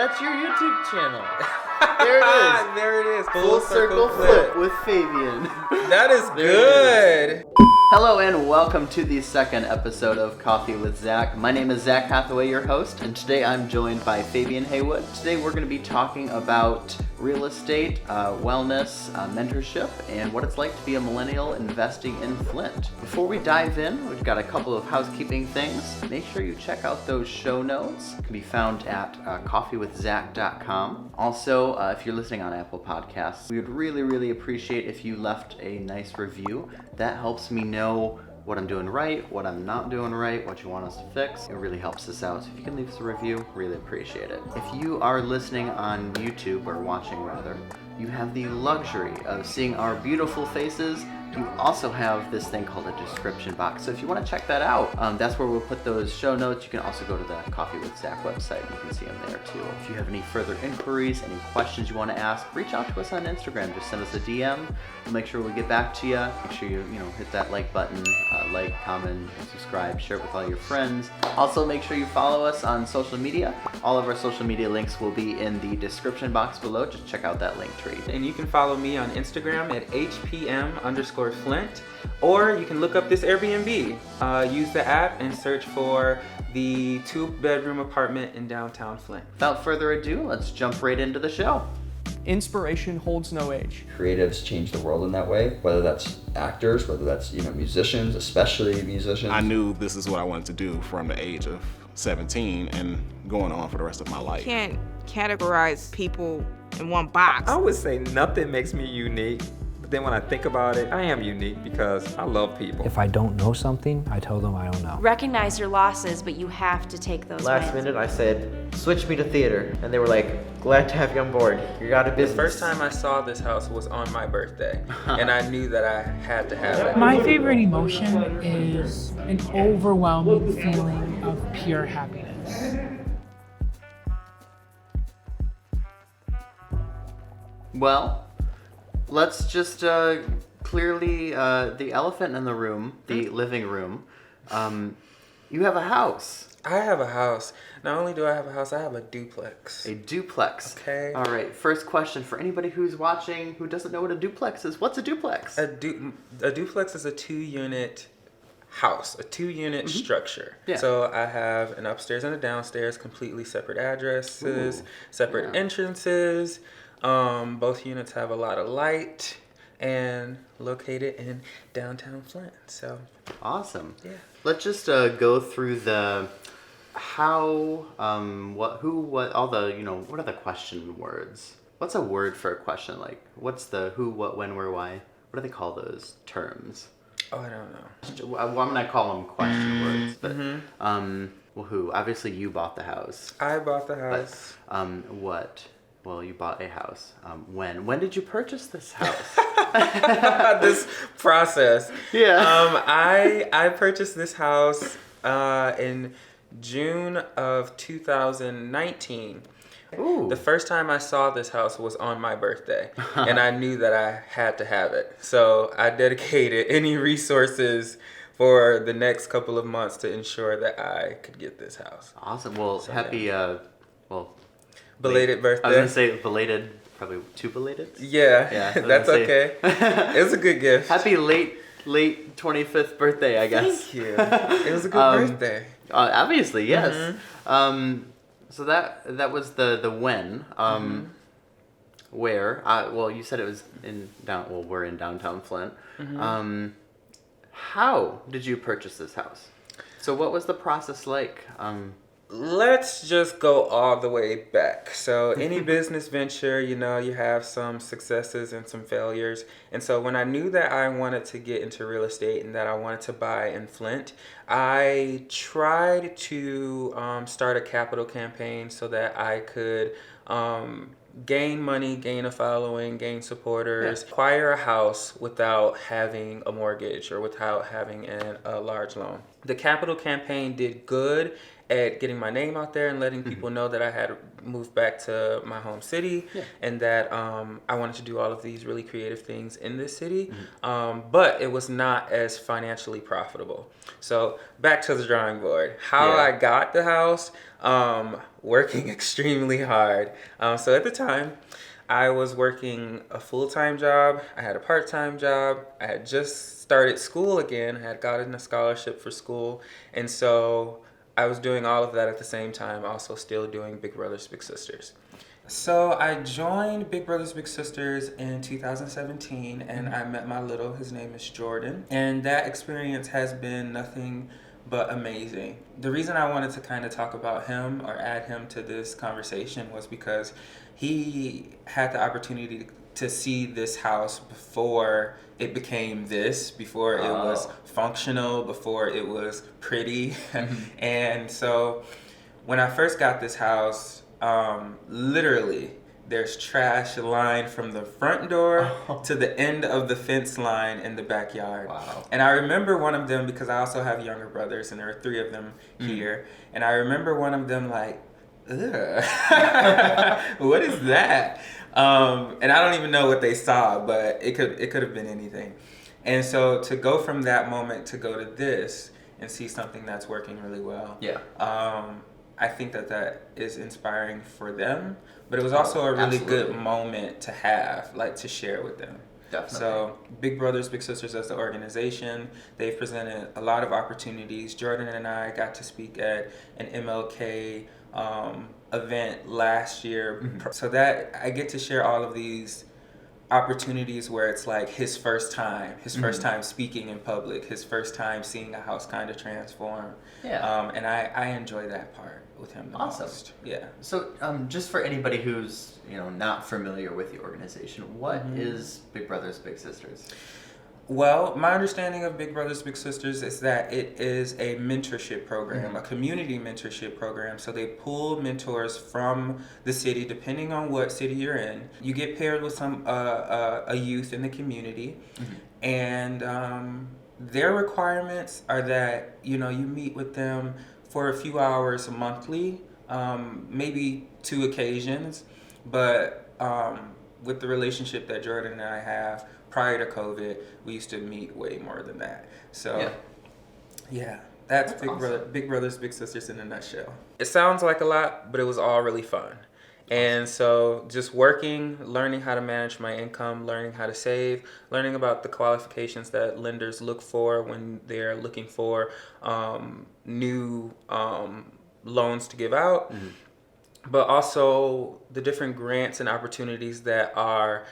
That's your YouTube channel. There it is. There it is. Full Circle Flip with Fabian. That is good. Hello and welcome to the second episode of Coffee with Zach. My name is Zach Hathaway, your host, and today I'm joined by Fabian Haywood. Today we're going to be talking about real estate, wellness, mentorship, and what it's like to be a millennial investing in Flint. Before we dive in, we've got a couple of housekeeping things. Make sure you check out those show notes. It can be found at coffeewithzach.com. Also, if you're listening on Apple Podcasts, we would really appreciate if you left a nice review. That helps me know what I'm doing right, what I'm not doing right, what you want us to fix. It really helps us out. So if you can leave us a review, really appreciate it. If you are listening on YouTube, or watching rather, you have the luxury of seeing our beautiful faces. You also have this thing called a description box. So if you want to check that out, that's where we'll put those show notes. You can also go to the Coffee with Zach website. You can see them there too. If you have any further inquiries, any questions you want to ask, reach out to us on Instagram. Just send us a DM. We'll make sure we get back to you. Make sure you hit that like button, like, comment, subscribe, share it with all your friends. Also, make sure you follow us on social media. All of our social media links will be in the description box below. Just check out that link tree. And you can follow me on Instagram at HPM_Flint, or you can look up this Airbnb. Use the app and search for the 2-bedroom apartment in Downtown Flint. Without further ado, let's jump right into the show. Inspiration holds no age. Creatives change the world in that way, whether that's actors, whether that's musicians, especially musicians. I knew this is what I wanted to do from the age of 17 and going on for the rest of my life. You can't categorize people in one box. I would say nothing makes me unique, but then when I think about it, I am unique because I love people. If I don't know something, I tell them I don't know. Recognize your losses, but you have to take those Last wins. minute I said, switch me to theater. And they were like, glad to have you on board. You're out of business. The first time I saw this house was on my birthday, and I knew that I had to have it. My favorite emotion is an overwhelming feeling of pure happiness. Well, let's just clearly the elephant in the room, the living room. You have a house. I have a house. Not only do I have a house, I have a duplex. A duplex. Okay. All right. First question for anybody who's watching who doesn't know what a duplex is. What's a duplex? A duplex is a 2-unit house, a 2-unit structure. Yeah. So I have an upstairs and a downstairs, completely separate addresses, separate entrances. Both units have a lot of light and located in downtown Flint. So awesome. Yeah. Let's just go through the how, what, who, what, all the, what are the question words? What's a word for a question? Like, what's the who, what, when, where, why? What do they call those terms? Oh, I don't know. Well, I'm gonna call them question words, but well, who? Obviously, you bought the house. I bought the house. But, what? Well, you bought a house. When? When did you purchase this house? This process. Yeah. I purchased this house in June of 2019. Ooh. The first time I saw this house was on my birthday, and I knew that I had to have it. So I dedicated any resources for the next couple of months to ensure that I could get this house. Awesome. Well, So, happy, belated birthday. I was gonna say belated, probably too belated. Yeah, that's okay. It was a good gift. Happy late 25th birthday, I guess. Thank you. It was a good birthday. Obviously, yes. So that was the when. Where? Well, you said it was we're in downtown Flint. How did you purchase this house? So what was the process like? Let's just go all the way back. So any business venture, you have some successes and some failures. And so when I knew that I wanted to get into real estate and that I wanted to buy in Flint, I tried to start a capital campaign so that I could gain money, gain a following, gain supporters, acquire a house without having a mortgage or without having a large loan. The capital campaign did good, at getting my name out there and letting people know that I had moved back to my home city and that I wanted to do all of these really creative things in this city, but it was not as financially profitable. So back to the drawing board. How I got the house, working extremely hard. So at the time, I was working a full-time job. I had a part-time job. I had just started school again. I had gotten a scholarship for school. And so I was doing all of that at the same time, also still doing Big Brothers Big Sisters. So I joined Big Brothers Big Sisters in 2017, and I met my little, his name is Jordan. And that experience has been nothing but amazing. The reason I wanted to kind of talk about him or add him to this conversation was because he had the opportunity to see this house before it became this, before it was functional, before it was pretty. And so when I first got this house, literally there's trash lined from the front door to the end of the fence line in the backyard. Wow. And I remember one of them, because I also have younger brothers and there are 3 of them here. And I remember one of them like, ugh, what is that? And I don't even know what they saw, but it could have been anything. And so to go from that moment to go to this and see something that's working really well, I think that is inspiring for them, but it was also a really good moment to have, like to share with them. Definitely. So Big Brothers Big Sisters as the organization, they've presented a lot of opportunities. Jordan and I got to speak at an MLK event last year. So that I get to share all of these opportunities where it's like his first time speaking in public, his first time seeing a house kind of transform. And I enjoy that part with him the most. Yeah. So just for anybody who's not familiar with the organization, what is Big Brothers Big Sisters? Well, my understanding of Big Brothers Big Sisters is that it is a mentorship program, a community mentorship program. So they pull mentors from the city, depending on what city you're in. You get paired with some a youth in the community, and their requirements are that you meet with them for a few hours monthly, maybe 2 occasions, but with the relationship that Jordan and I have. Prior to COVID, we used to meet way more than that. So, that's Big Brothers Big Sisters in a nutshell. It sounds like a lot, but it was all really fun. And so just working, learning how to manage my income, learning how to save, learning about the qualifications that lenders look for when they're looking for new loans to give out, but also the different grants and opportunities that are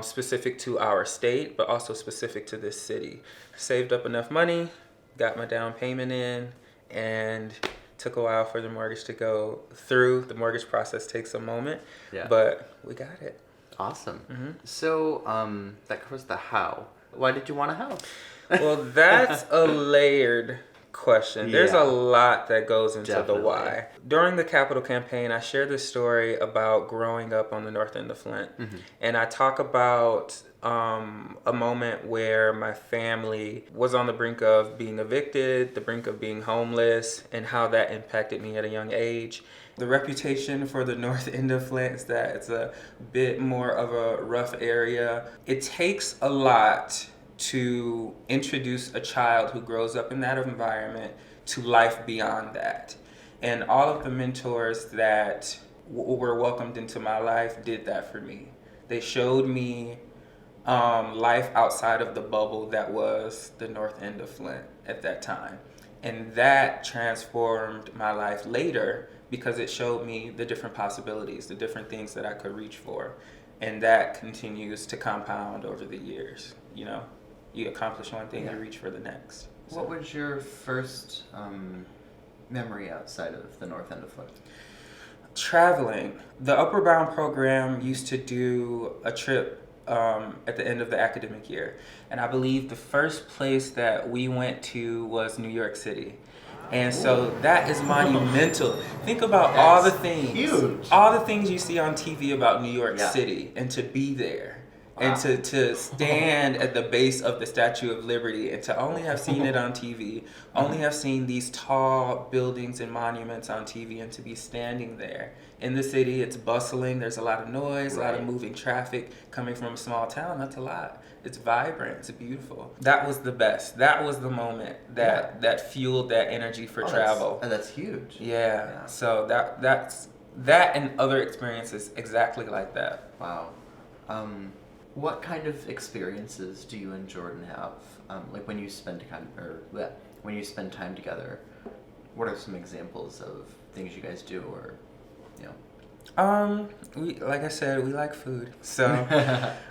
specific to our state, but also specific to this city. Saved up enough money, got my down payment in, and took a while for the mortgage to go through. The mortgage process takes a moment, but we got it. Awesome. So that covers the how. Why did you want a house? Well, that's a layered question. There's a lot that goes into the why. During the Capitol campaign, I shared this story about growing up on the north end of Flint. And I talk about a moment where my family was on the brink of being evicted, the brink of being homeless, and how that impacted me at a young age. The reputation for the north end of Flint is that it's a bit more of a rough area. It takes a lot to introduce a child who grows up in that environment to life beyond that. And all of the mentors that were welcomed into my life did that for me. They showed me life outside of the bubble that was the north end of Flint at that time. And that transformed my life later because it showed me the different possibilities, the different things that I could reach for. And that continues to compound over the years, You accomplish one thing, you reach for the next. So. What was your first memory outside of the north end of Flint? Traveling. The Upward Bound program used to do a trip at the end of the academic year. And I believe the first place that we went to was New York City. And so that is monumental. Think about all the things you see on TV about New York City, and to be there And to stand at the base of the Statue of Liberty and to only have seen it on TV, only have seen these tall buildings and monuments on TV, and to be standing there in the city. It's bustling, there's a lot of noise, a lot of moving traffic coming from a small town. That's a lot. It's vibrant, it's beautiful. That was the best. That was the moment that fueled that energy for travel. That's huge. Yeah. So that and other experiences exactly like that. Wow. What kind of experiences do you and Jordan have? Like when you spend time together, what are some examples of things you guys do, or, you know? We, like I said, we like food. So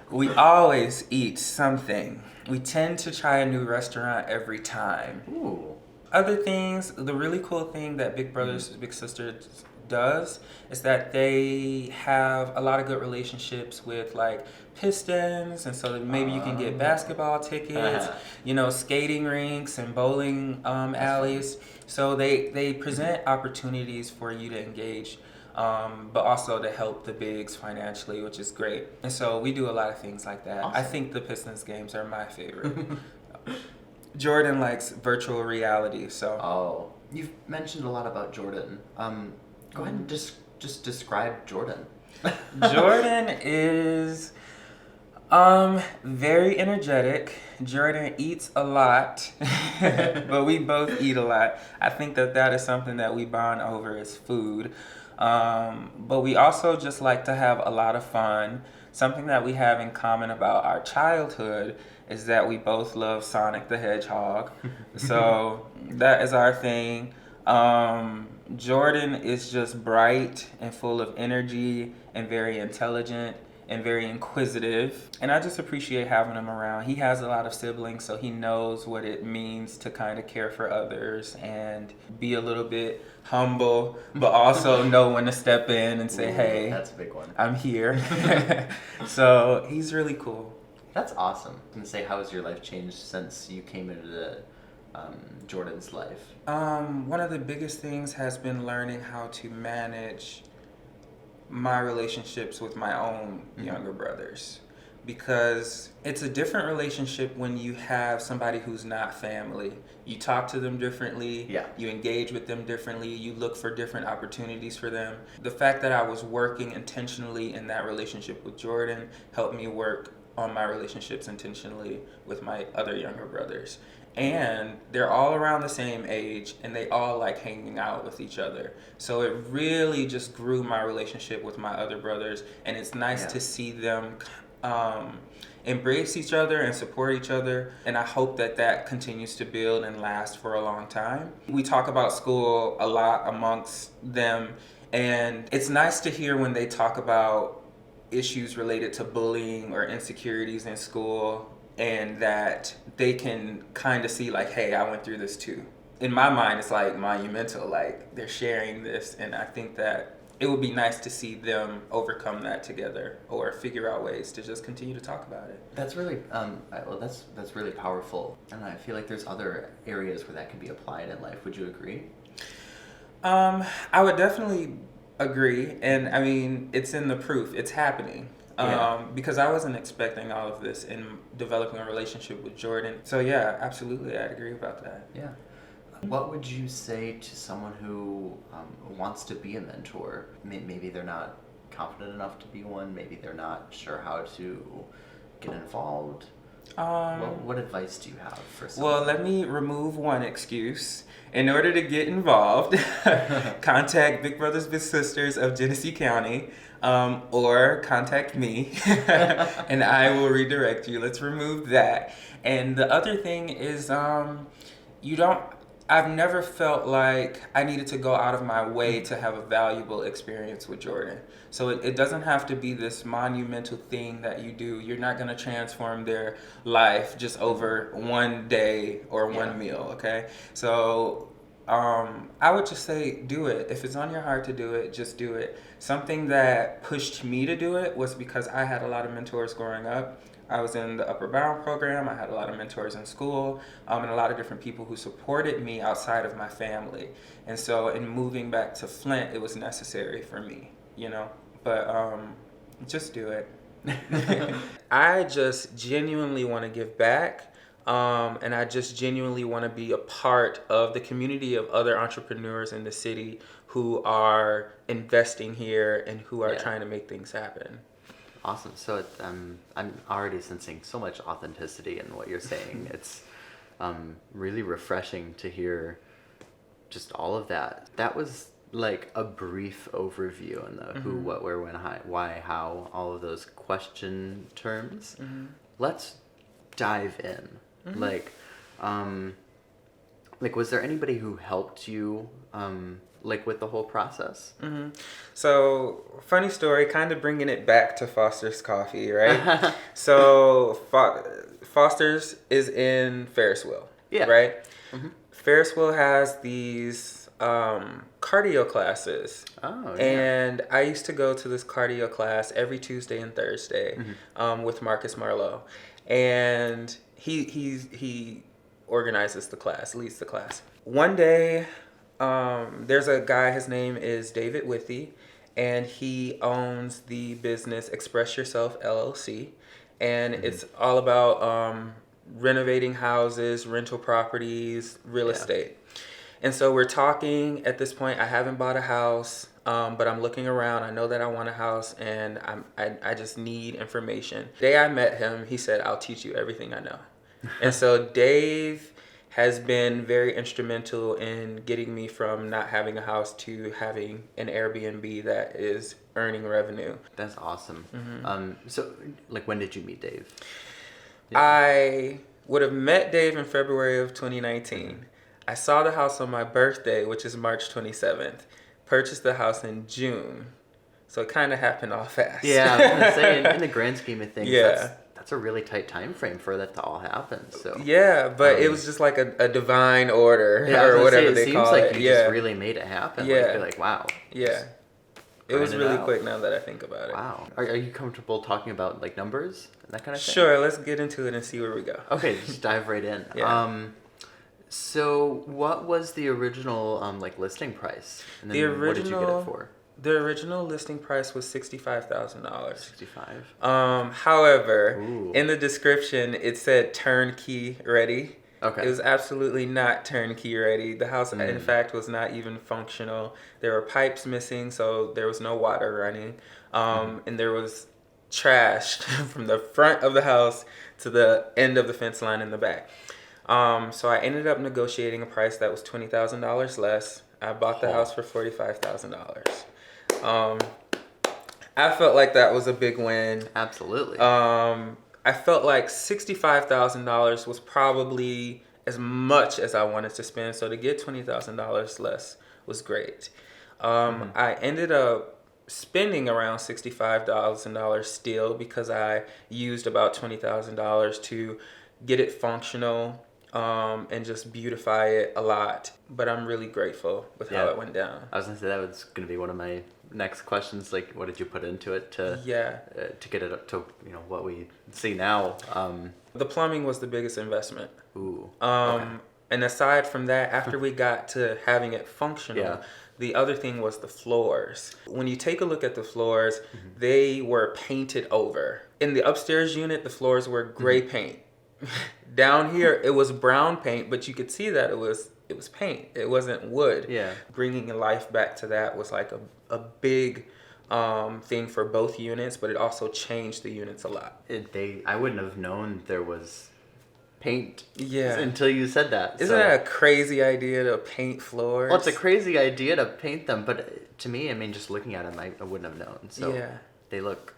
we always eat something. We tend to try a new restaurant every time. Ooh. Other things, the really cool thing that Big Brothers, Big Sisters does is that they have a lot of good relationships with like Pistons, and so maybe you can get basketball tickets, you know, skating rinks and bowling alleys. So they present opportunities for you to engage, but also to help the bigs financially, which is great. And so we do a lot of things like that. Awesome. I think the Pistons games are my favorite. Jordan likes virtual reality, so. Oh, you've mentioned a lot about Jordan. Go ahead and just describe Jordan. Jordan is very energetic. Jordan eats a lot, but we both eat a lot. I think that is something that we bond over is food. But we also just like to have a lot of fun. Something that we have in common about our childhood is that we both love Sonic the Hedgehog. So that is our thing. Jordan is just bright and full of energy and very intelligent and very inquisitive. And I just appreciate having him around. He has a lot of siblings, so he knows what it means to kind of care for others and be a little bit humble, but also know when to step in and say, hey, that's a big one. I'm here. So he's really cool. That's awesome. I was going to say, how has your life changed since you came into Jordan's life? One of the biggest things has been learning how to manage my relationships with my own younger brothers, because it's a different relationship when you have somebody who's not family. You talk to them differently, you engage with them differently, you look for different opportunities for them. The fact that I was working intentionally in that relationship with Jordan helped me work on my relationships intentionally with my other younger brothers. And they're all around the same age, and they all like hanging out with each other. So it really just grew my relationship with my other brothers, and it's nice to see them embrace each other and support each other. And I hope that continues to build and last for a long time. We talk about school a lot amongst them, and it's nice to hear when they talk about issues related to bullying or insecurities in school, and that they can kind of see like, hey, I went through this too. In my mind, it's like monumental, like they're sharing this, and I think that it would be nice to see them overcome that together or figure out ways to just continue to talk about it. That's really, that's really powerful, and I feel like there's other areas where that can be applied in life. Would you agree? I would definitely agree, and I mean, it's in the proof, it's happening. Because I wasn't expecting all of this in developing a relationship with Jordan. So yeah, absolutely, I'd agree about that. Yeah. What would you say to someone who wants to be a mentor? Maybe they're not confident enough to be one. Maybe they're not sure how to get involved. What advice do you have for someone? Well, let me remove one excuse. In order to get involved, contact Big Brothers Big Sisters of Genesee County, or contact me, and I will redirect you. Let's remove that. And the other thing is, I've never felt like I needed to go out of my way to have a valuable experience with Jordan. So it doesn't have to be this monumental thing that you do. You're not going to transform their life just over one day or one meal, okay? So I would just say do it. If it's on your heart to do it, just do it. Something that pushed me to do it was because I had a lot of mentors growing up. I was in the Upper Bound program. I had a lot of mentors in school, and a lot of different people who supported me outside of my family. And so in moving back to Flint, it was necessary for me, you know? But just do it. I just genuinely want to give back. And I just genuinely want to be a part of the community of other entrepreneurs in the city who are investing here and who are trying to make things happen. Awesome. So I'm already sensing so much authenticity in what you're saying. It's really refreshing to hear just all of that. That was like a brief overview on the who, what, where, when, why, how, all of those question terms. Let's dive in. Like was there anybody who helped you with the whole process? So, funny story, kind of bringing it back to Foster's Coffee, right? So, Foster's is in Ferris wheel, right? Ferris wheel has these cardio classes. Oh, yeah. And I used to go to this cardio class every Tuesday and Thursday with Marcus Marlowe. And he organizes the class, leads the class. One day, there's a guy, his name is David Withy, and he owns the business Express Yourself LLC. And it's all about renovating houses, rental properties, real estate. And so we're talking at this point. I haven't bought a house, but I'm looking around. I know that I want a house, and I just need information. The day I met him, he said, "I'll teach you everything I know." And so Dave has been very instrumental in getting me from not having a house to having an Airbnb that is earning revenue. That's awesome. So, when did you meet Dave? I would have met Dave in February of 2019. I saw the house on my birthday, which is March 27th. Purchased the house in June. So it kind of happened all fast. Yeah, I was going to say, in the grand scheme of things, that's a really tight time frame for that to all happen. So yeah, but it was just like a divine order or whatever they call it. It seems like you just really made it happen. Yeah. You're like, wow. Yeah. It was really quick now that I think about it. Wow. Are you comfortable talking about numbers and that kind of thing? Sure, let's get into it and see where we go. Okay, just dive right in. Yeah. So what was the original listing price? And then what did you get it for? The original listing price was $65,000. $65. However, in the description it said turnkey ready. Okay. It was absolutely not turnkey ready. The house, in fact, was not even functional. There were pipes missing, so there was no water running. And there was trash from the front of the house to the end of the fence line in the back. So I ended up negotiating a price that was $20,000 less. I bought the house for $45,000. I felt like that was a big win. Absolutely. I felt like $65,000 was probably as much as I wanted to spend. So to get $20,000 less was great. I ended up spending around $65,000 still because I used about $20,000 to get it functional and just beautify it a lot. But I'm really grateful with how it went down. I was going to say that was going to be one of my next questions. What did you put into it to get it up to what we see now? The plumbing was the biggest investment. Ooh. And aside from that, after we got to having it functional, the other thing was the floors. When you take a look at the floors, they were painted over. In the upstairs unit, the floors were gray paint. Down here, it was brown paint, but you could see that it was paint. It wasn't wood. Yeah. Bringing life back to that was like a big thing for both units, but it also changed the units a lot. I wouldn't have known there was paint until you said that. Isn't that a crazy idea to paint floors? Well, it's a crazy idea to paint them, but to me, just looking at them, I wouldn't have known. So they look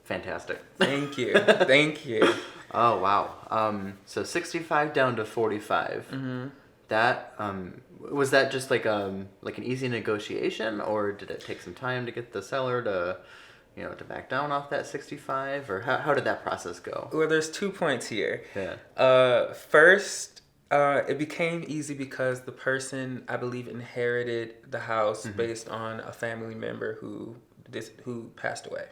fantastic. Thank you. Thank you. Oh, wow. So 65 down to 45. That was that just like an easy negotiation, or did it take some time to get the seller to back down off that 65, or how did that process go? Well, there's 2 points here. Yeah. First, it became easy because the person, I believe, inherited the house based on a family member who passed away.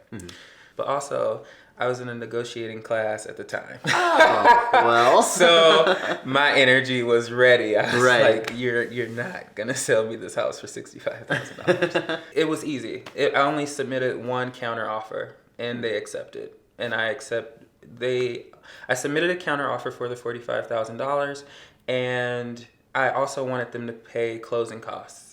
But also, I was in a negotiating class at the time. Oh, well. So my energy was ready. I was like, you're not going to sell me this house for $65,000. It was easy. I only submitted one counter offer, and they accepted. and I submitted a counter offer for the $45,000, and I also wanted them to pay closing costs.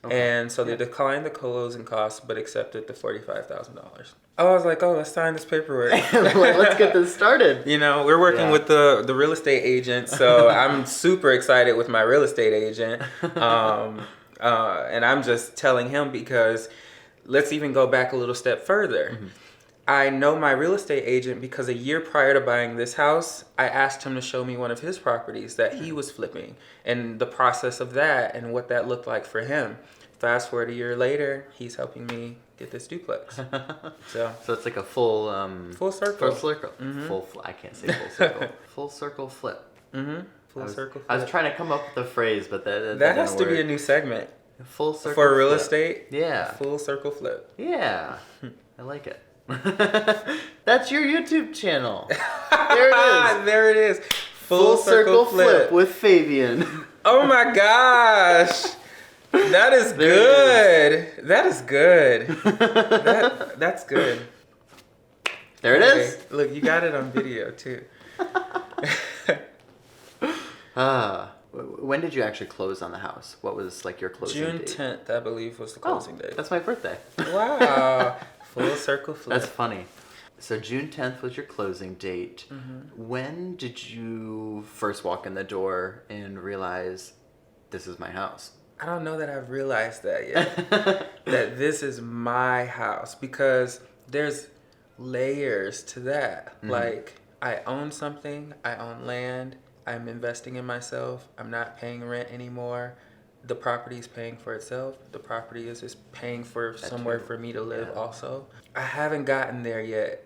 Okay. And so they declined the closing costs, but accepted the $45,000. I was like, oh, let's sign this paperwork. Let's get this started. You know, we're working with the real estate agent, so I'm super excited with my real estate agent. And I'm just telling him because let's even go back a little step further. Mm-hmm. I know my real estate agent because a year prior to buying this house, I asked him to show me one of his properties that he was flipping and the process of that and what that looked like for him. Fast forward a year later, he's helping me get this duplex. So it's like a full circle. Full circle. Mm-hmm. I can't say full circle. Full circle flip. Mm-hmm. Full circle flip. I was trying to come up with a phrase, but that has to be a new segment. Full circle for real flip. estate. Yeah. Full circle flip. Yeah. I like it. That's your YouTube channel. There it is. There it is. Full circle flip with Fabian. Oh my gosh. That is good. That is good. That's good. There it is. Look, you got it on video too. When did you actually close on the house? What was like your closing date? June 10th, I believe, was the closing date. That's my birthday. Wow. Full circle flip. That's funny. So June 10th was your closing date. Mm-hmm. When did you first walk in the door and realize this is my house? I don't know that I've realized that yet. That this is my house, because there's layers to that. Mm-hmm. Like, I own something, I own land, I'm investing in myself, I'm not paying rent anymore. The property is paying for itself. The property is just paying for somewhere for me to live also. I haven't gotten there yet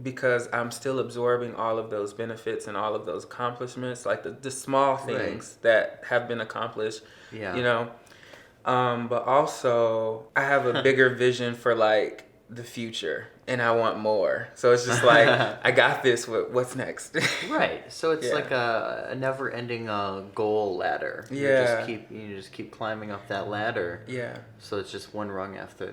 because I'm still absorbing all of those benefits and all of those accomplishments, like the small things that have been accomplished, you know. But also I have a bigger vision for like the future, and I want more. So it's just like, I got this. What's next? Right. So it's like a never-ending goal ladder. Yeah. You just keep climbing up that ladder. Yeah. So it's just one rung after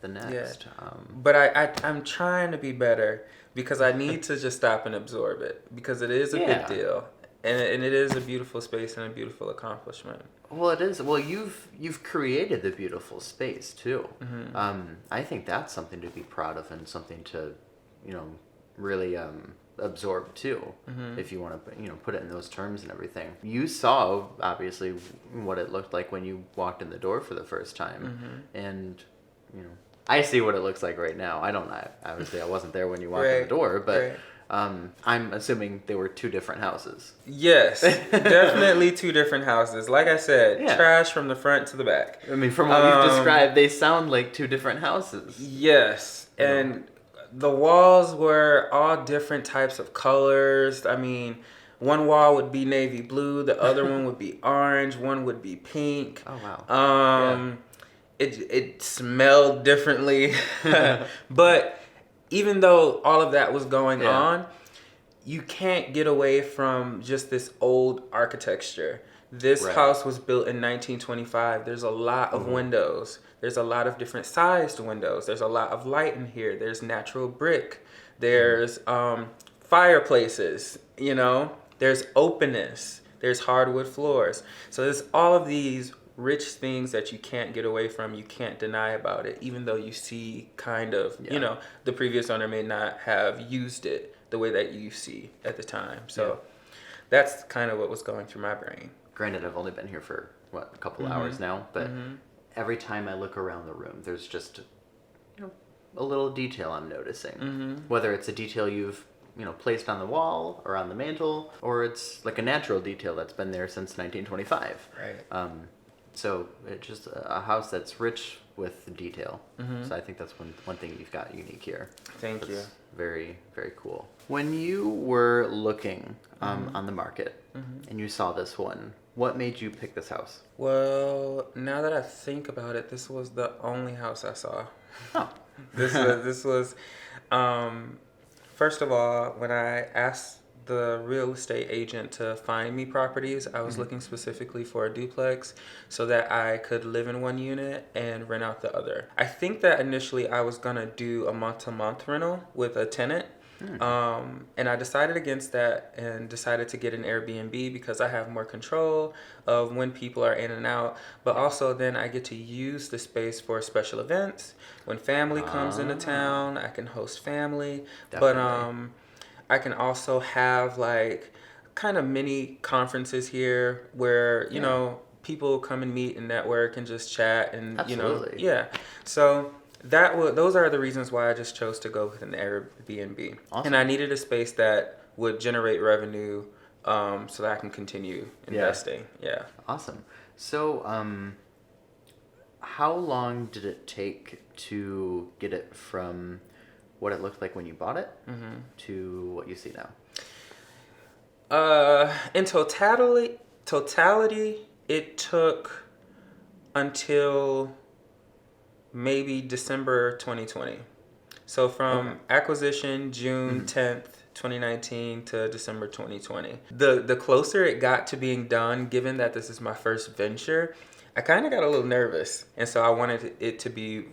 the next. Yeah. But I'm trying to be better because I need to just stop and absorb it, because it is a big deal, and it is a beautiful space and a beautiful accomplishment. Well, it is. Well, you've created the beautiful space too. Mm-hmm. I think that's something to be proud of and something to, really absorb too. Mm-hmm. If you want to, put it in those terms and everything. You saw obviously what it looked like when you walked in the door for the first time, and I see what it looks like right now. Obviously I wasn't there when you walked in the door, but. I'm assuming they were two different houses. Yes, definitely two different houses. Like I said, trash from the front to the back. I mean, from what you've described, they sound like two different houses. Yes, and the walls were all different types of colors. I mean, one wall would be navy blue, the other one would be orange, one would be pink. Oh, wow. It smelled differently, but... Even though all of that was going on, you can't get away from just this old architecture. This house was built in 1925. There's a lot of windows. There's a lot of different sized windows. There's a lot of light in here. There's natural brick. There's fireplaces, There's openness. There's hardwood floors. So there's all of these rich things that you can't get away from, you can't deny about it, even though you see kind of, the previous owner may not have used it the way that you see at the time. So that's kind of what was going through my brain. Granted, I've only been here for, a couple hours now, but every time I look around the room, there's just, a little detail I'm noticing. Whether it's a detail you've, placed on the wall or on the mantle, or it's like a natural detail that's been there since 1925. Right. So it's just a house that's rich with detail. So I think that's one thing you've got unique here. Thank you. Very, very cool. When you were looking on the market and you saw this one, what made you pick this house? Well, now that I think about it, this was the only house I saw. Oh. This was first of all, when I asked the real estate agent to find me properties, I was looking specifically for a duplex so that I could live in one unit and rent out the other. I think that initially I was gonna do a month-to-month rental with a tenant, And I decided against that and decided to get an Airbnb because I have more control of when people are in and out. But also then I get to use the space for special events. When family comes into town, I can host family. Definitely. But I can also have like kind of mini conferences here where, you know, people come and meet and network and just chat and, Absolutely. you know, so those are the reasons why I just chose to go with an Airbnb. Awesome. And I needed a space that would generate revenue so that I can continue investing. Yeah. Awesome. So, how long did it take to get it from what it looked like when you bought it to what you see now? In totality, it took until maybe December 2020. So from acquisition June 10th, 2019 to December 2020. The closer it got to being done, given that this is my first venture, I kind of got a little nervous. And so I wanted it to be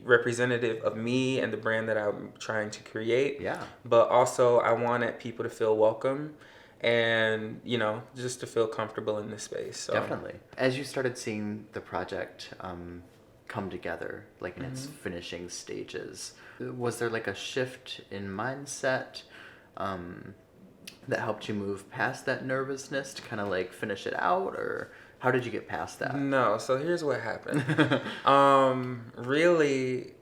representative of me and the brand that I'm trying to create. Yeah. But also I wanted people to feel welcome and, you know, just to feel comfortable in this space. So. Definitely. As you started seeing the project come together, like in its finishing stages, was there like a shift in mindset that helped you move past that nervousness to kind of like finish it out, or how did you get past that? No, so here's what happened. Really,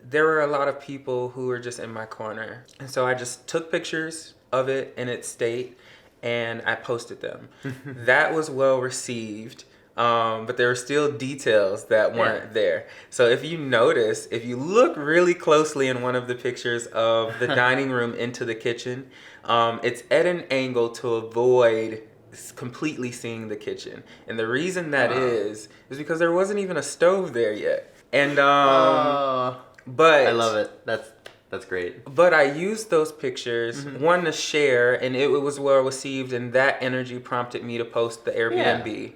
there were a lot of people who were just in my corner. And so I just took pictures of it in its state and I posted them. That was well received. But there were still details that weren't there. So if you notice, if you look really closely in one of the pictures of the dining room into the kitchen, it's at an angle to avoid completely seeing the kitchen. And the reason that is because there wasn't even a stove there yet. And but I love it. That's great. But I used those pictures, one, to share, and it was well received, and that energy prompted me to post the Airbnb.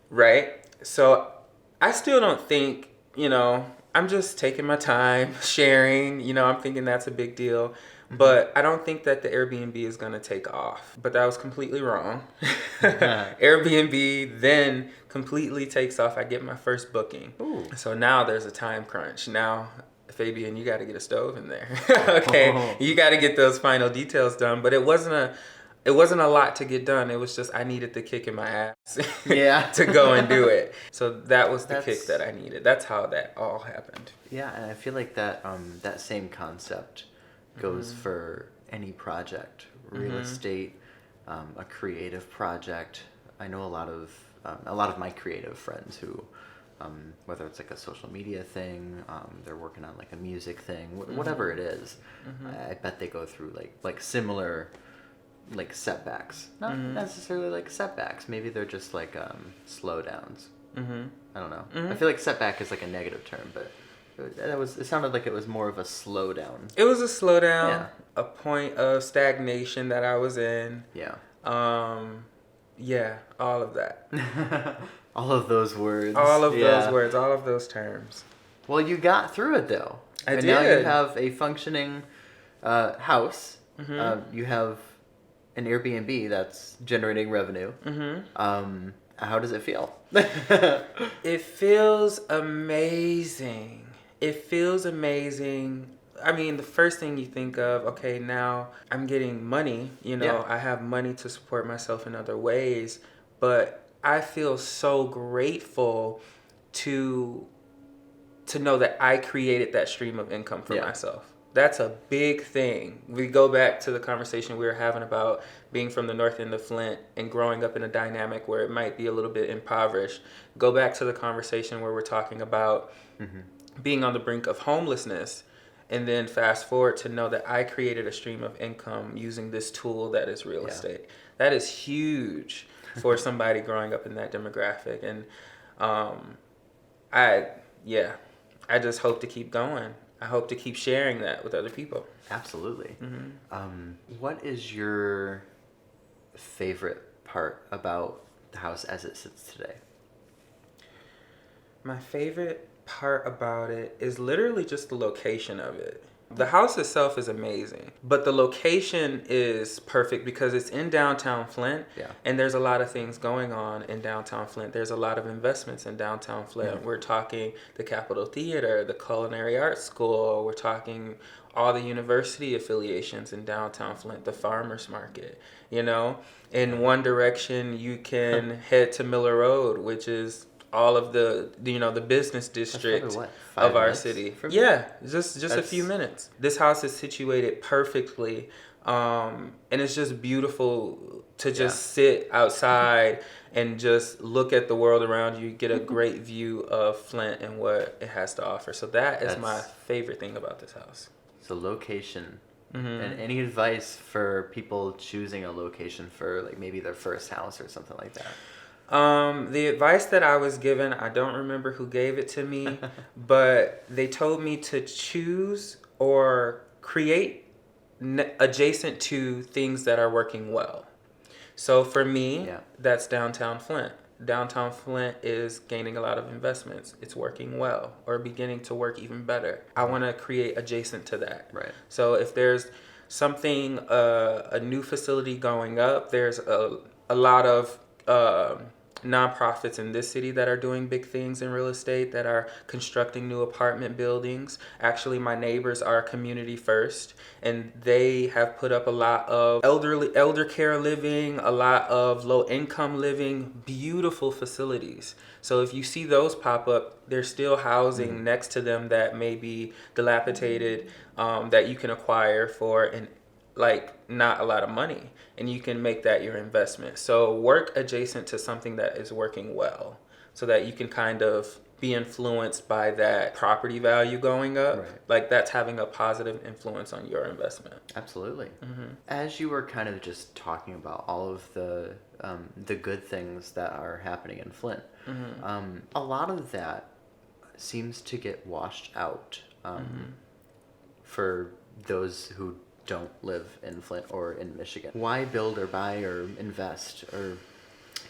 Right? So I still don't think, you know, I'm just taking my time, sharing, you know, I'm thinking that's a big deal. But I don't think that the Airbnb is going to take off. But that was completely wrong. Airbnb then completely takes off. I get my first booking. Ooh. So now there's a time crunch. Now, Fabian, you got to get a stove in there. Okay? You got to get those final details done. But it wasn't a lot to get done. It was just I needed the kick in my ass to go and do it. So that was the kick that I needed. That's how that all happened. Yeah, and I feel like that that same concept goes for any project, real estate, a creative project. I know a lot of my creative friends who, whether it's like a social media thing, they're working on like a music thing, whatever it is. I bet they go through like similar like setbacks, not necessarily like setbacks. Maybe they're just like slowdowns. I don't know. I feel like setback is like a negative term, but it sounded like it was more of a slowdown. It was a slowdown, a point of stagnation that I was in. Yeah. Yeah, all of that. All of those words. All of those words, all of those terms. Well, you got through it though. I did. Now you have a functioning house. You have an Airbnb that's generating revenue. How does it feel? It feels amazing. It feels amazing. I mean, the first thing you think of, okay, now I'm getting money, you know, I have money to support myself in other ways, but I feel so grateful to know that I created that stream of income for myself. That's a big thing. We go back to the conversation we were having about being from the North End of Flint and growing up in a dynamic where it might be a little bit impoverished. Go back to the conversation where we're talking about being on the brink of homelessness, and then fast forward to know that I created a stream of income using this tool that is real estate. That is huge for somebody growing up in that demographic. And I just hope to keep going. I hope to keep sharing that with other people. Absolutely. What is your favorite part about the house as it sits today? My favorite part about it is literally just the location of it. The house itself is amazing, but the location is perfect because it's in downtown Flint, and there's a lot of things going on in downtown Flint. There's a lot of investments in downtown Flint. We're talking the Capitol Theater, the Culinary Arts School. We're talking all the university affiliations in downtown Flint, the farmers market. You know, in one direction you can head to Miller Road, which is all of the business district of our city. Yeah, just a few minutes. This house is situated perfectly, and it's just beautiful to just sit outside and just look at the world around you. Get a great view of Flint and what it has to offer. So that's my favorite thing about this house. So location. And any advice for people choosing a location for like maybe their first house or something like that? The advice that I was given, I don't remember who gave it to me, but they told me to choose or create adjacent to things that are working well. So for me, that's downtown Flint. Downtown Flint is gaining a lot of investments. It's working well or beginning to work even better. I want to create adjacent to that. Right. So if there's something, a new facility going up, there's a lot of nonprofits in this city that are doing big things in real estate, that are constructing new apartment buildings. Actually, my neighbors are Community First, and they have put up a lot of elder care living, a lot of low income living, beautiful facilities. So if you see those pop up, there's still housing next to them that may be dilapidated, that you can acquire for not a lot of money, and you can make that your investment. So work adjacent to something that is working well, so that you can kind of be influenced by that property value going up. Right. Like that's having a positive influence on your investment. Absolutely. As you were kind of just talking about all of the good things that are happening in Flint, a lot of that seems to get washed out for those who don't live in Flint or in Michigan. Why build or buy or invest or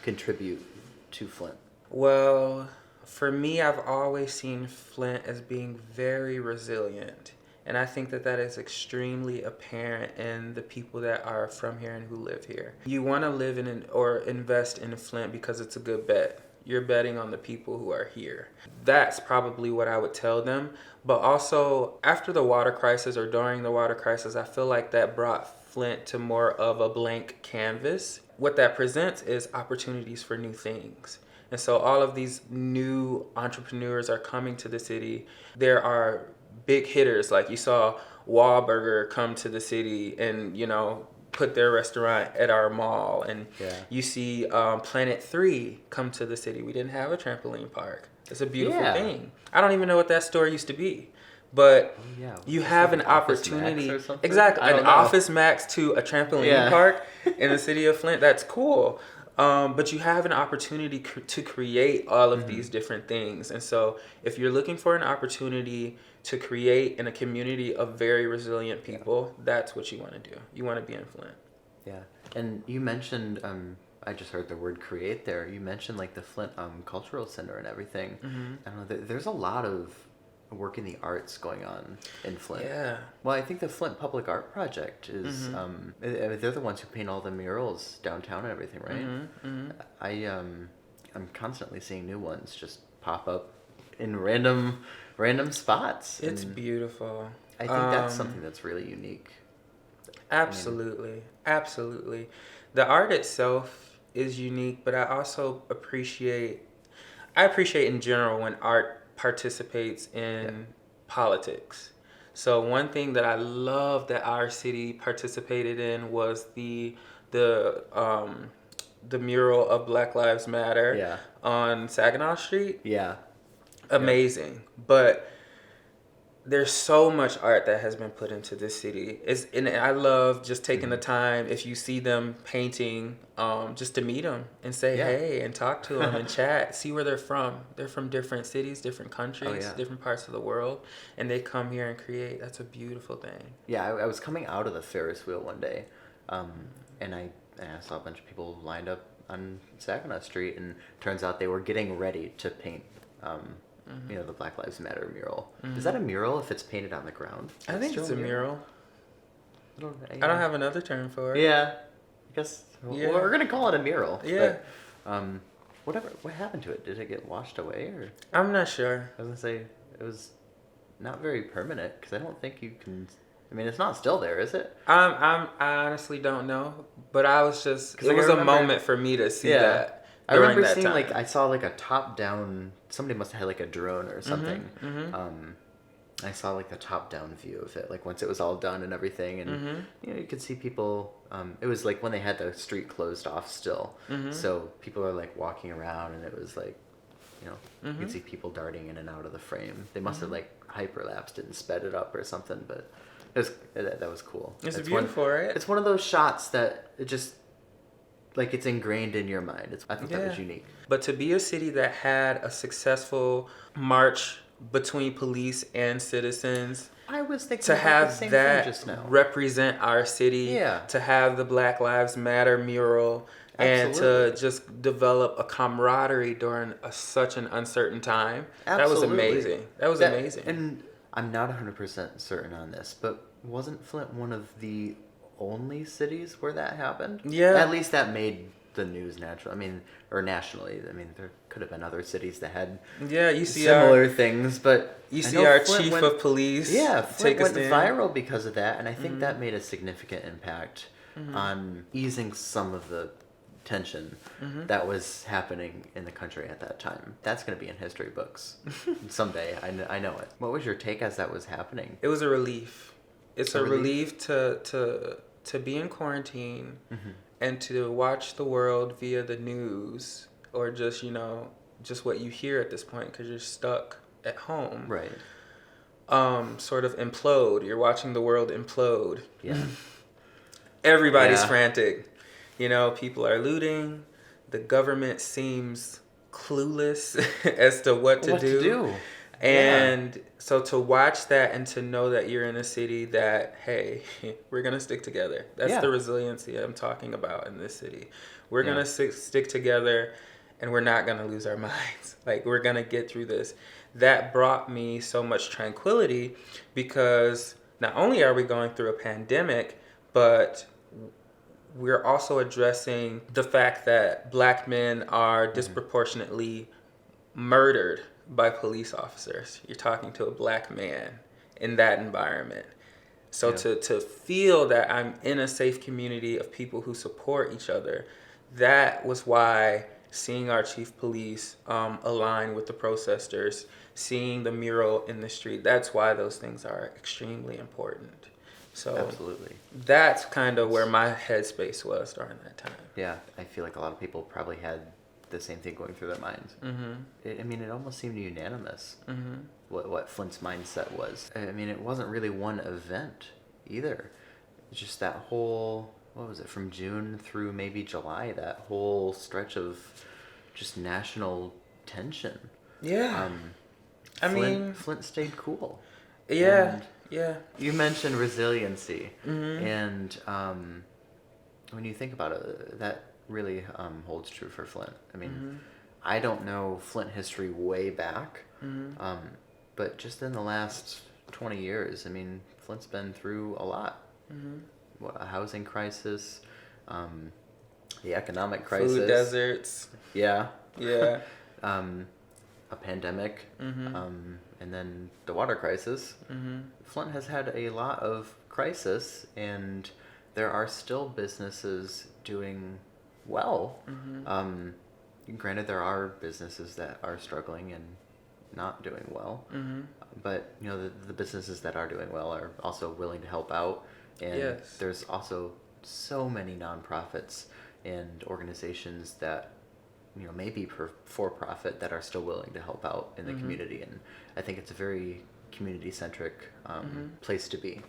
contribute to Flint? Well, for me, I've always seen Flint as being very resilient. And I think that is extremely apparent in the people that are from here and who live here. You want to live in or invest in Flint because it's a good bet. You're betting on the people who are here. That's probably what I would tell them. But also, after the water crisis or during the water crisis, I feel like that brought Flint to more of a blank canvas. What that presents is opportunities for new things. And so all of these new entrepreneurs are coming to the city. There are big hitters, like you saw Wahlburger come to the city and, put their restaurant at our mall. And you see Planet 3 come to the city. We didn't have a trampoline park. It's a beautiful thing. I don't even know what that store used to be. But you have an opportunity. Exactly. An Office Max to a trampoline park in the city of Flint. That's cool. But you have an opportunity to create all of these different things. And so if you're looking for an opportunity to create in a community of very resilient people, that's what you want to do. You want to be in Flint. Yeah. And you mentioned, I just heard the word create there. You mentioned like the Flint Cultural Center and everything. I don't know, there's a lot of work in the arts going on in Flint. Yeah. Well, I think the Flint Public Art Project is, they're the ones who paint all the murals downtown and everything, right? I'm constantly seeing new ones just pop up in random spots. It's beautiful. I think that's something that's really unique. Absolutely. Absolutely. The art itself is unique, but I also appreciate in general when art participates in politics. So one thing that I love that our city participated in was the mural of Black Lives Matter on Saginaw Street. Yeah. Amazing. But there's so much art that has been put into this city. And I love just taking the time, if you see them painting, just to meet them and say hey and talk to them and chat, see where they're from. They're from different cities, different countries, different parts of the world, and they come here and create. That's a beautiful thing. Yeah, I was coming out of the Ferris wheel one day, and I saw a bunch of people lined up on Saginaw Street, and turns out they were getting ready to paint the Black Lives Matter mural. Is that a mural if it's painted on the ground? I think it's a mural. I don't have another term for it. Yeah, I guess we're gonna call it a mural. Yeah. But, what happened to it? Did it get washed away, or? I'm not sure. I was gonna say it was not very permanent because I don't think you can. I mean, it's not still there, is it? I honestly don't know, but I was just. It like, was a moment for me to see that. I remember that seeing time. I saw like a top down. Somebody must have had like a drone or something. I saw like the top down view of it, like once it was all done and everything, and you could see people. It was like when they had the street closed off still, so people are like walking around, and it was like, you could see people darting in and out of the frame. They must have like hyperlapsed it and sped it up or something, but that was cool. It's beautiful, right? It's one of those shots that it just like it's ingrained in your mind. I thought that was unique. But to be a city that had a successful march between police and citizens, I was thinking to have the same that thing just now. represent our city, to have the Black Lives Matter mural, and to just develop a camaraderie during such an uncertain time. That was amazing. That was amazing. And I'm not 100% certain on this, but wasn't Flint one of the only cities where that happened? Yeah. At least that made the news or nationally. I mean, there could have been other cities that had similar things, but you see our chief of police Flint went viral because of that, and I think that made a significant impact on easing some of the tension that was happening in the country at that time. That's going to be in history books someday. I know it. What was your take as that was happening? It was a relief. It's a relief to be in quarantine and to watch the world via the news, or just just what you hear at this point because you're stuck at home. Right. Sort of implode. You're watching the world implode. Yeah. Everybody's frantic. People are looting. The government seems clueless as to what to do. And so to watch that and to know that you're in a city that, hey, we're going to stick together. That's the resiliency I'm talking about in this city. We're going to stick together, and we're not going to lose our minds. Like, we're going to get through this. That brought me so much tranquility because not only are we going through a pandemic, but we're also addressing the fact that Black men are disproportionately murdered by police officers. You're talking to a Black man in that environment. So to feel that I'm in a safe community of people who support each other, that was why seeing our chief police align with the protesters, seeing the mural in the street, that's why those things are extremely important. So absolutely, that's kind of where my headspace was during that time. Yeah, I feel like a lot of people probably had the same thing going through their minds. It almost seemed unanimous what Flint's mindset was. I mean, it wasn't really one event either. It's just that whole, what was it, from June through maybe July, that whole stretch of just national tension. Yeah. Flint stayed cool. Yeah. And you mentioned resiliency, and when you think about it, that really holds true for Flint. I mean, I don't know Flint history way back, but just in the last 20 years, I mean, Flint's been through a lot. A housing crisis, the economic crisis. Food deserts. Yeah. A pandemic, and then the water crisis. Flint has had a lot of crisis, and there are still businesses doing well. Granted, there are businesses that are struggling and not doing well, but the businesses that are doing well are also willing to help out, and there's also so many nonprofits and organizations that maybe for profit that are still willing to help out in the community, and I think it's a very community centric place to be.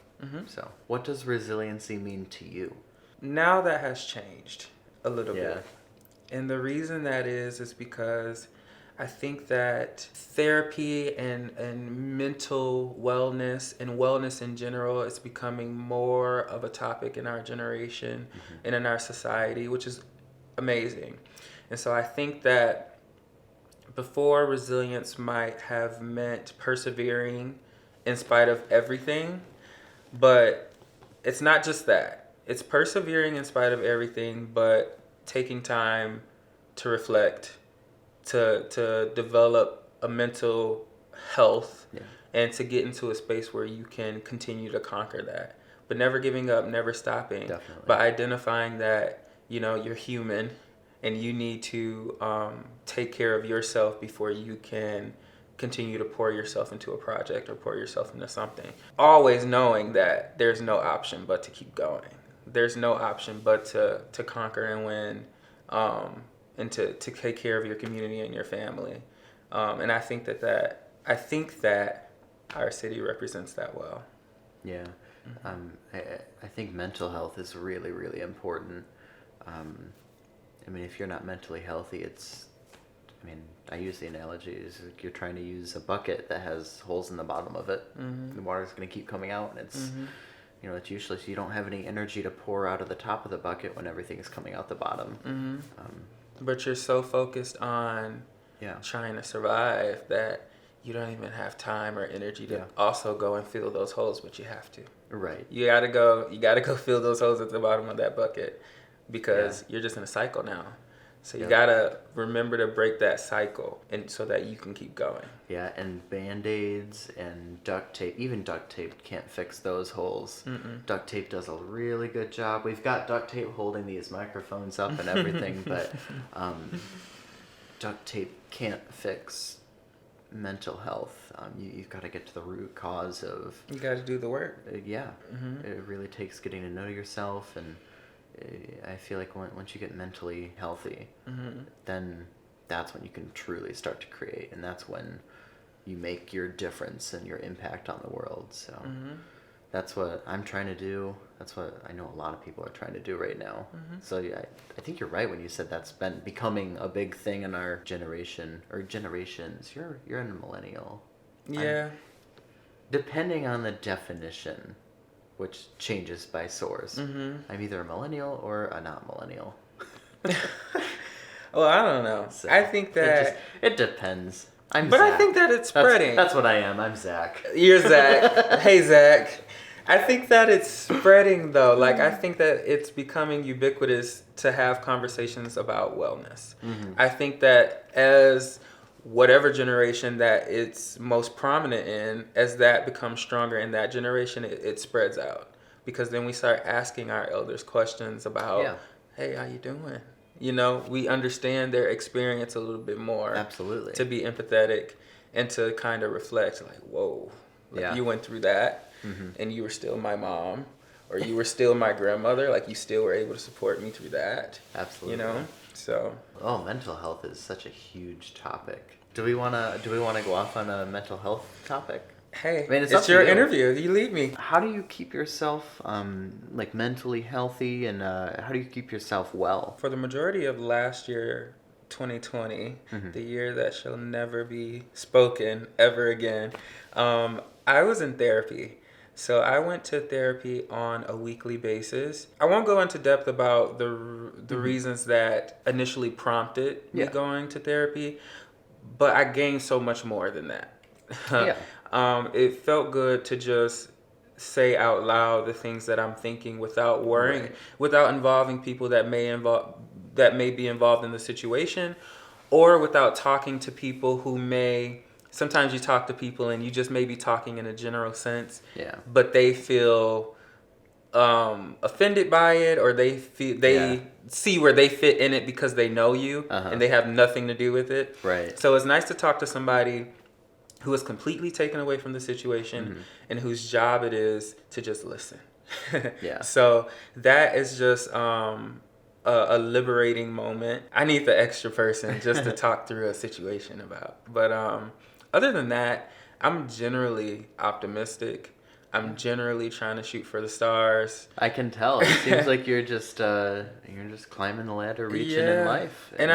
So what does resiliency mean to you? Now that has changed a little bit, and the reason that is because I think that therapy and mental wellness and wellness in general is becoming more of a topic in our generation and in our society, which is amazing. And so I think that before, resilience might have meant persevering in spite of everything, but it's not just that. It's persevering in spite of everything, but taking time to reflect, to develop a mental health, and to get into a space where you can continue to conquer that. But never giving up, never stopping. Definitely. But identifying that, you're human and you need to take care of yourself before you can continue to pour yourself into a project or pour yourself into something. Always knowing that there's no option but to keep going. There's no option but to conquer and win, and to take care of your community and your family. And I think that our city represents that well. Yeah. I think mental health is really, really important. If you're not mentally healthy, I use the analogy is like you're trying to use a bucket that has holes in the bottom of it. Mm-hmm. The water's going to keep coming out, and it's, it's useless. You don't have any energy to pour out of the top of the bucket when everything is coming out the bottom. Mm-hmm. But you're so focused on trying to survive that you don't even have time or energy to also go and fill those holes, but you have to. Right. You gotta go fill those holes at the bottom of that bucket because you're just in a cycle now. So you gotta remember to break that cycle and so that you can keep going. Yeah, and Band-Aids and duct tape, even duct tape can't fix those holes. Mm-mm. Duct tape does a really good job. We've got duct tape holding these microphones up and everything, but duct tape can't fix mental health. You've got to get to the root cause of... You got to do the work. Mm-hmm. It really takes getting to know yourself, and I feel like once you get mentally healthy, then that's when you can truly start to create, and that's when you make your difference and your impact on the world. So that's what I'm trying to do. That's what I know a lot of people are trying to do right now. So I think you're right when you said that's been becoming a big thing in our generation or generations. You're a millennial. Yeah. Depending on the definition, which changes by source. I'm either a millennial or a not millennial. Well, I don't know. So I think that... It depends. But Zach. I think that it's spreading. That's what I am. I'm Zach. You're Zach. Hey, Zach. I think that it's spreading, though. Like, I think that it's becoming ubiquitous to have conversations about wellness. I think that as whatever generation that it's most prominent in, as that becomes stronger in that generation, it spreads out. Because then we start asking our elders questions about, hey, how you doing? We understand their experience a little bit more. Absolutely. To be empathetic and to kind of reflect, like, whoa, you went through that, and you were still my mom, or you were still my grandmother. Like, you still were able to support me through that. Absolutely. So. Oh, mental health is such a huge topic. Do we wanna go off on a mental health topic? Hey, it's your interview. You lead me. How do you keep yourself mentally healthy, and how do you keep yourself well? For the majority of last year, 2020, the year that shall never be spoken ever again, I was in therapy. So I went to therapy on a weekly basis. I won't go into depth about the reasons that initially prompted me going to therapy, but I gained so much more than that. It felt good to just say out loud the things that I'm thinking without worrying, without involving people that may be involved in the situation, or without talking to people who may. Sometimes you talk to people and you just may be talking in a general sense, but they feel offended by it, or they see where they fit in it because they know you and they have nothing to do with it. Right. So it's nice to talk to somebody who is completely taken away from the situation and whose job it is to just listen. So that is just a liberating moment. I need the extra person just to talk through a situation about. But other than that, I'm generally optimistic. I'm generally trying to shoot for the stars. I can tell. It seems like you're just climbing the ladder, reaching in life. And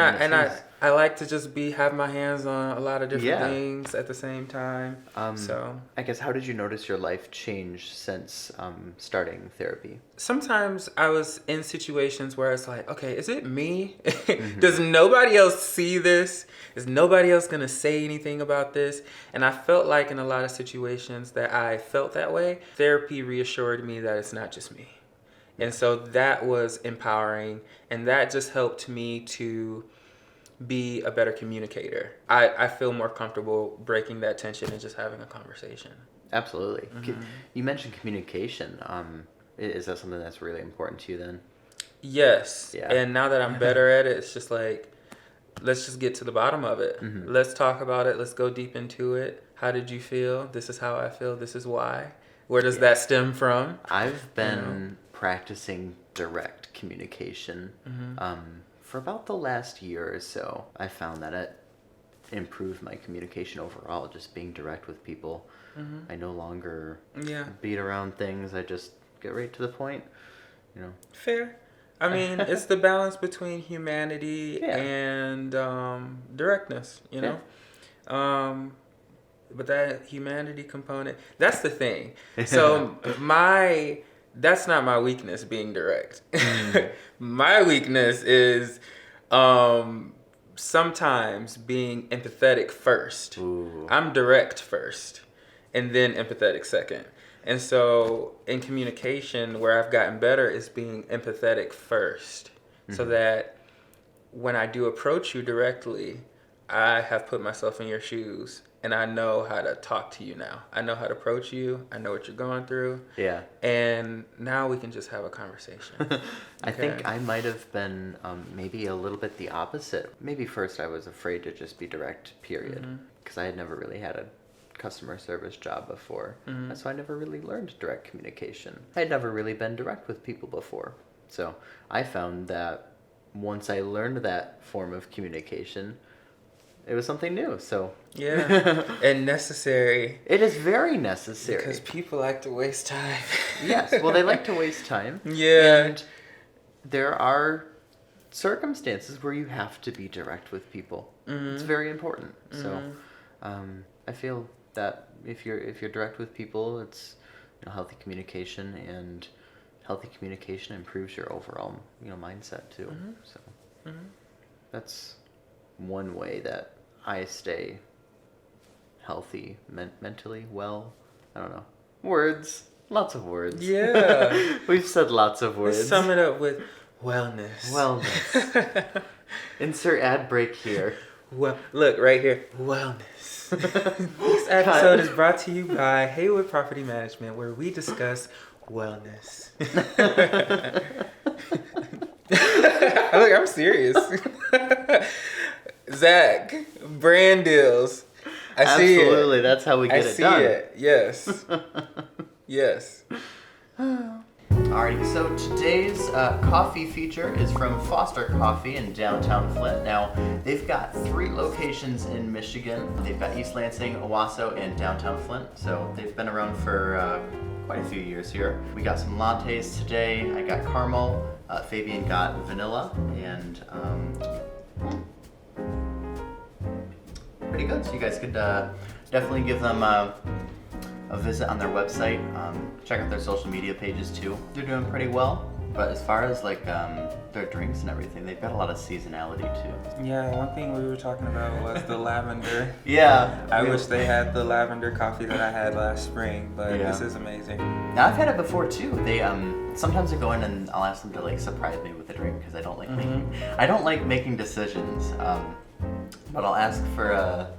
I like to just have my hands on a lot of different things at the same time. So I guess, how did you notice your life change since starting therapy? Sometimes I was in situations where it's like, okay, is it me? Does nobody else see this? Is nobody else gonna say anything about this? And I felt like in a lot of situations that I felt that way. Therapy reassured me that it's not just me. And so that was empowering, and that just helped me to be a better communicator. I feel more comfortable breaking that tension and just having a conversation. Absolutely. You mentioned communication. Is that something that's really important to you then? Yes. Yeah. And now that I'm better at it, it's just like, let's just get to the bottom of it. Let's talk about it. Let's go deep into it. How did you feel? This is how I feel. This is why. Where does that stem from? I've been practicing direct communication for about the last year or so. I found that it improved my communication overall, just being direct with people. I no longer beat around things. I just get right to the point, you know. Fair. I mean, it's the balance between humanity and directness, you know. But that humanity component, that's the thing. So that's not my weakness, being direct. My weakness is sometimes being empathetic first. Ooh. I'm direct first and then empathetic second. And so in communication, where I've gotten better is being empathetic first, so that when I do approach you directly, I have put myself in your shoes and I know how to talk to you now. I know how to approach you. I know what you're going through. Yeah. And now we can just have a conversation. I think I might have been maybe a little bit the opposite. Maybe first I was afraid to just be direct, period. Because I had never really had a customer service job before. So I never really learned direct communication. I had never really been direct with people before. So I found that once I learned that form of communication, it was something new. So yeah, and necessary. It is very necessary. Because people like to waste time. Yes, well, they like to waste time. Yeah. And there are circumstances where you have to be direct with people. It's very important. So I feel that if you're direct with people, it's healthy communication, and healthy communication improves your overall mindset too. So that's one way that I stay healthy, mentally well. I don't know. Words. Lots of words. Yeah. We've said lots of words. Let's sum it up with wellness. Wellness. Insert ad break here. Well, look, right here. Wellness. This episode is brought to you by Haywood Property Management, where we discuss wellness. Look, I'm serious. Zach, brand deals. I see it. Absolutely, that's how we get it done. I see it. Yes. Yes. Alrighty, so today's coffee feature is from Foster Coffee in Downtown Flint. Now, they've got 3 locations in Michigan. They've got East Lansing, Owasso, and Downtown Flint. So they've been around for quite a few years here. We got some lattes today. I got caramel. Fabian got vanilla, and pretty good. So you guys could definitely give them a visit on their website. Check out their social media pages too. They're doing pretty well. But as far as like their drinks and everything, they've got a lot of seasonality too. Yeah, one thing we were talking about was the lavender. Yeah. I wish they had the lavender coffee that I had last spring, but this is amazing. Now I've had it before too. They sometimes I go in and I'll ask them to like surprise me with a drink because I don't like making decisions. But I'll ask for a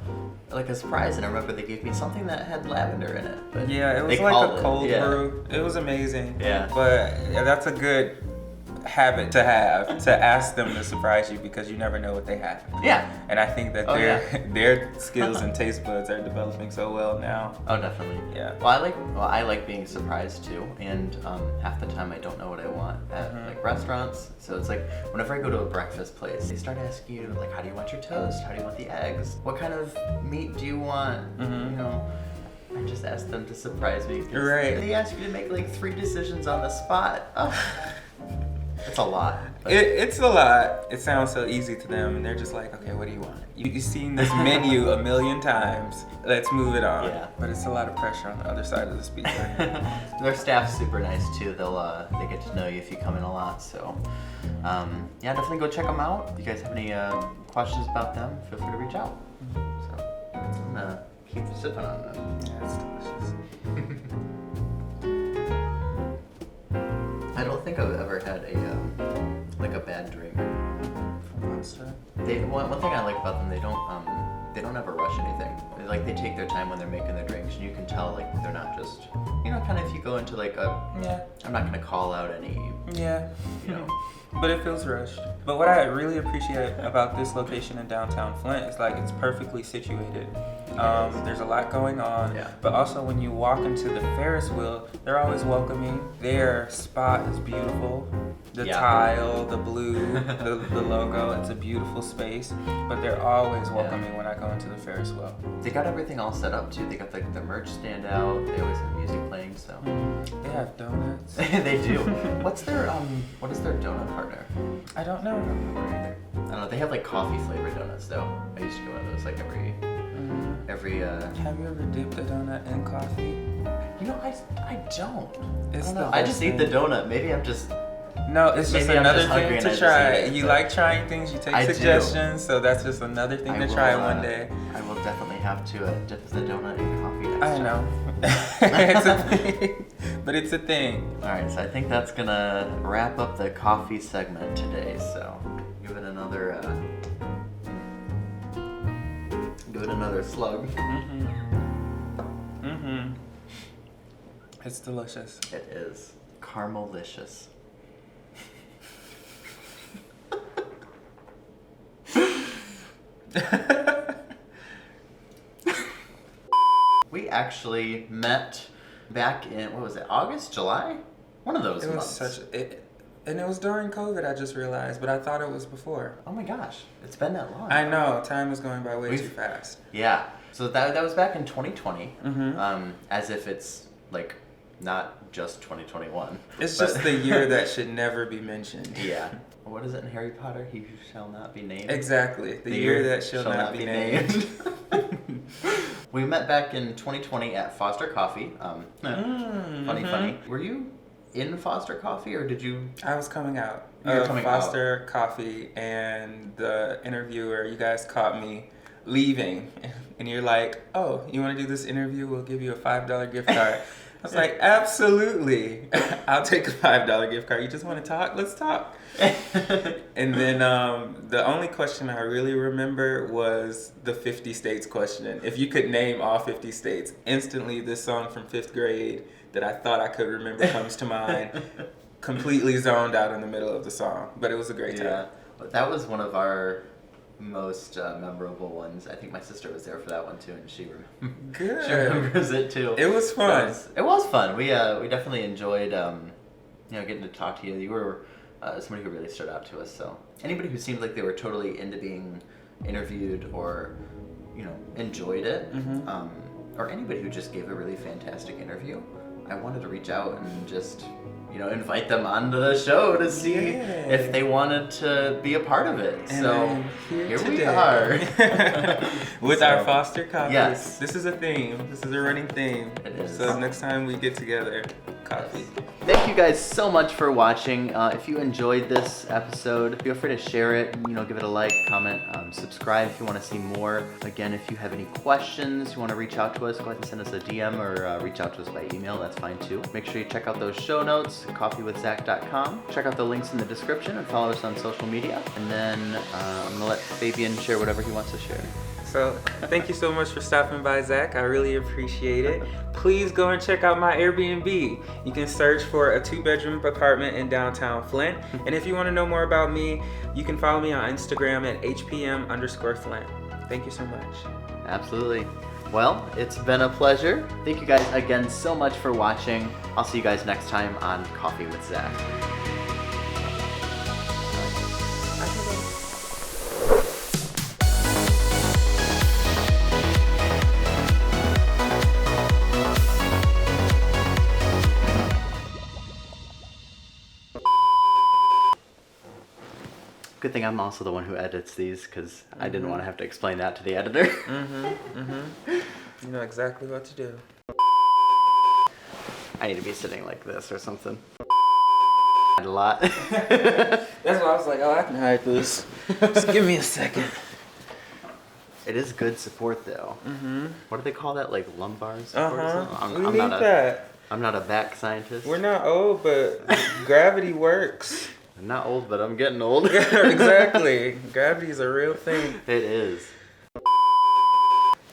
surprise, and I remember they gave me something that had lavender in it. But yeah, it was like a cold brew. It was amazing. Yeah. But that's a good habit to have, to ask them to surprise you, because you never know what they have. Yeah. And I think that their skills and taste buds are developing so well now. Oh, definitely. Yeah. Well, I like being surprised too, and half the time I don't know what I want at like restaurants. So it's like whenever I go to a breakfast place, they start asking you like, how do you want your toast? How do you want the eggs? What kind of meat do you want? I just ask them to surprise me. Right. They ask you to make like 3 decisions on the spot. Oh. It's a lot. It's a lot. It sounds so easy to them, and they're just like, okay, what do you want? You've seen this menu a million times. Let's move it on. Yeah. But it's a lot of pressure on the other side of the speaker. Their staff's super nice too. They get to know you if you come in a lot. So, yeah, definitely go check them out. If you guys have any questions about them, feel free to reach out. So, I'm gonna keep sipping on them. Yeah, it's delicious. I don't think I've ever had a bad drink from Monster. One thing I like about them, they don't ever rush anything. They take their time when they're making their drinks, and you can tell they're not just, kind of if you go into I'm not gonna call out any. Yeah. But it feels rushed. But what I really appreciate about this location in downtown Flint is it's perfectly situated. There's a lot going on, but also when you walk into the Ferris wheel, they're always welcoming. Their spot is beautiful. The tile, the blue, the logo, it's a beautiful space, but they're always welcoming when I go into the Ferris wheel. They got everything all set up too. They got the merch stand out. They always have music playing, so. They have donuts. They do. What is their donut partner? I don't know. I don't know. They have coffee flavored donuts though. I used to go to those every. Have you ever dipped a donut in coffee? I don't. It's I just eat the donut. Maybe I'm just. No, it's just another thing to try. You like trying things, you take suggestions, so that's just another thing to try one day. I will definitely have to dip the donut in coffee next time. I know. It's a thing. But it's a thing. Alright, so I think that's gonna wrap up the coffee segment today, so give it another slug. It's delicious. It is. Caramelicious. We actually met back in, August, July? One of those months. And it was during COVID, I just realized, but I thought it was before. Oh my gosh, it's been that long. I know, time is going by way too fast. Yeah, so that was back in 2020, as if it's not just 2021. It's just the year that should never be mentioned. Yeah. What is it in Harry Potter? He shall not be named. Exactly. The year that shall not be named. We met back in 2020 at Foster Coffee. Funny. Were you in Foster Coffee or did you? I was coming out. Foster Coffee, and the interviewer, you guys caught me leaving, and you're like, "Oh, you want to do this interview? We'll give you a $5 gift card." I was like, absolutely. I'll take a $5 gift card. You just want to talk? Let's talk. And then the only question I really remember was the 50 states question. If you could name all 50 states, instantly this song from 5th grade that I thought I could remember comes to mind. Completely zoned out in the middle of the song. But it was a great time. Yeah. That was one of our most memorable ones. I think my sister was there for that one too, and she remembers it too. It was fun. It was fun. We definitely enjoyed getting to talk to you. You were somebody who really stood out to us. So anybody who seemed like they were totally into being interviewed or enjoyed it, or anybody who just gave a really fantastic interview, I wanted to reach out and just invite them onto the show to see if they wanted to be a part of it. And so here we are with our Foster Coffee. Yes, this is a theme. This is a running theme. It is. So next time we get together, coffee. Thank you guys so much for watching. If you enjoyed this episode, feel free to share it. Give it a like, comment, subscribe if you want to see more. Again, if you have any questions, you want to reach out to us, go ahead and send us a DM or reach out to us by email. That's fine too. Make sure you check out those show notes, coffeewithzach.com. Check out the links in the description and follow us on social media. And then I'm going to let Fabian share whatever he wants to share. So thank you so much for stopping by, Zach. I really appreciate it. Please go and check out my Airbnb. You can search for a 2-bedroom apartment in downtown Flint. And if you want to know more about me, you can follow me on Instagram at HPM_Flint. Thank you so much. Absolutely. Well, it's been a pleasure. Thank you guys again so much for watching. I'll see you guys next time on Coffee with Zach. Good thing I'm also the one who edits these because I didn't want to have to explain that to the editor. You know exactly what to do. I need to be sitting like this or something. A lot. That's why I was like, oh, I can hide this. Just give me a second. It is good support though. What do they call that? Like lumbar support? Or something? We need that. I'm not a back scientist. We're not old, but gravity works. I'm not old, but I'm getting old. Exactly. Gravity is a real thing. It is.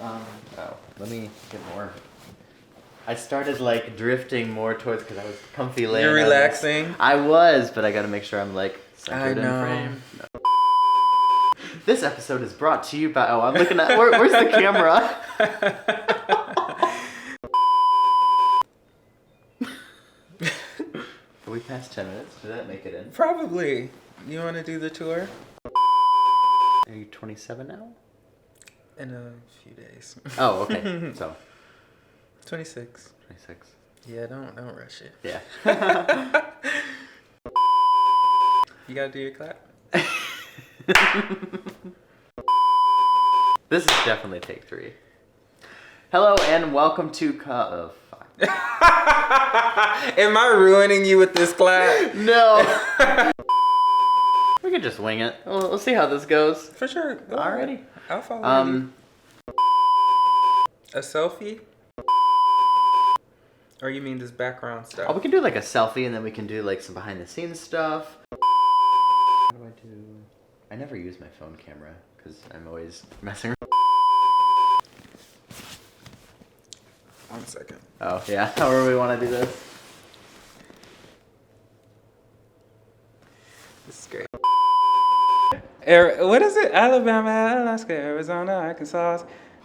Let me get more. I started like drifting more towards because I was comfy laying. You're relaxing. I was, but I got to make sure I'm like centered I know. in frame. No. This episode is brought to you by. Oh, I'm looking at. Where's the camera? Are we past 10 minutes? Did that make it in? Probably. You want to do the tour? Are you 27 now? In a few days. Oh, okay. So 26. 26. Yeah, don't rush it. Yeah. You gotta do your clap. This is definitely take 3. Hello and welcome to Am I ruining you with this clap? No. We can just wing it. We'll see how this goes. For sure. Go Alrighty. ahead. I'll follow you. A selfie? Or you mean this background stuff? Oh, we can do like a selfie and then we can do like some behind the scenes stuff. What do I do? I never use my phone camera because I'm always messing around. 1 second. Oh, yeah. However we want to do this. This is great. What is it? Alabama, Alaska, Arizona, Arkansas,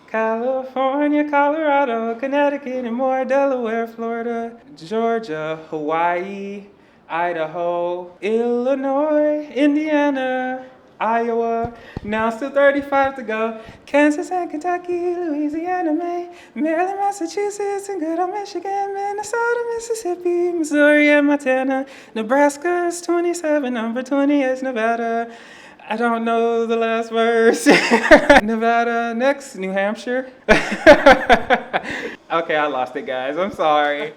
California, Colorado, Connecticut, and more. Delaware, Florida, Georgia, Hawaii, Idaho, Illinois, Indiana, Iowa. Now still 35 to go. Kansas and Kentucky, Louisiana, Maine, Maryland, Massachusetts, and good old Michigan, Minnesota, Mississippi, Missouri, and Montana. Nebraska is 27, number 20 is Nevada. I don't know the last verse. Nevada, next, New Hampshire. Okay, I lost it, guys. I'm sorry.